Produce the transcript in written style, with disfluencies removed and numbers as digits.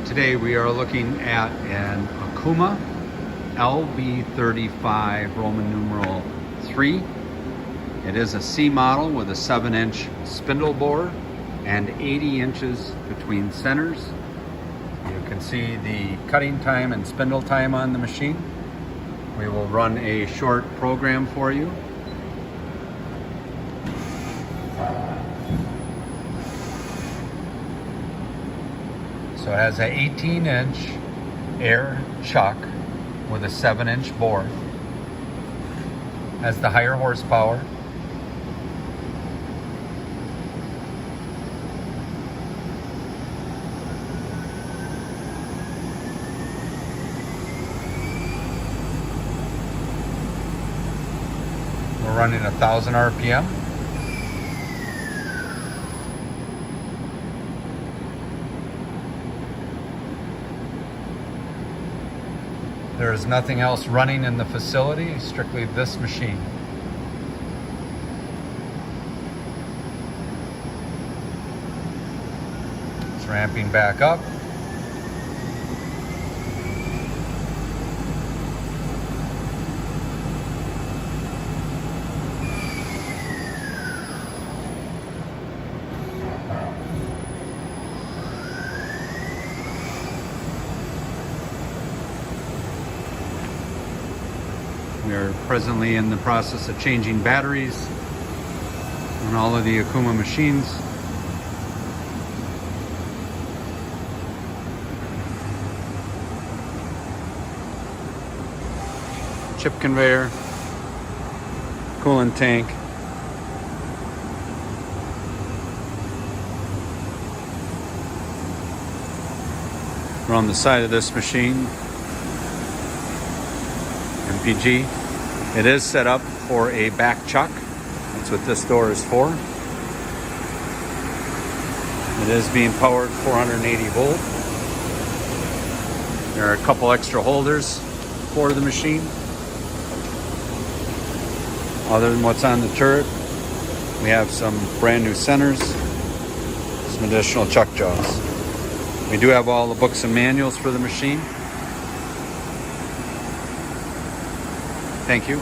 Today we are looking at an OKUMA LB35 Roman numeral 3. It is a C model with a 7-inch spindle bore and 80 inches between centers. You can see the cutting time and spindle time on the machine. We will run a short program for you. So it has an 18-inch air chuck with a 7-inch bore. Has the higher horsepower. We're running 1,000 RPM. There is nothing else running in the facility, strictly this machine. It's ramping back up. We are presently in the process of changing batteries on all of the OKUMA machines. Chip conveyor, coolant tank, we're on the side of this machine. MPG. It is set up for a back chuck. That's what this door is for. It is being powered 480 volt. There are a couple extra holders for the machine. Other than what's on the turret, we have some brand new centers, some additional chuck jaws. We do have all the books and manuals for the machine. Thank you.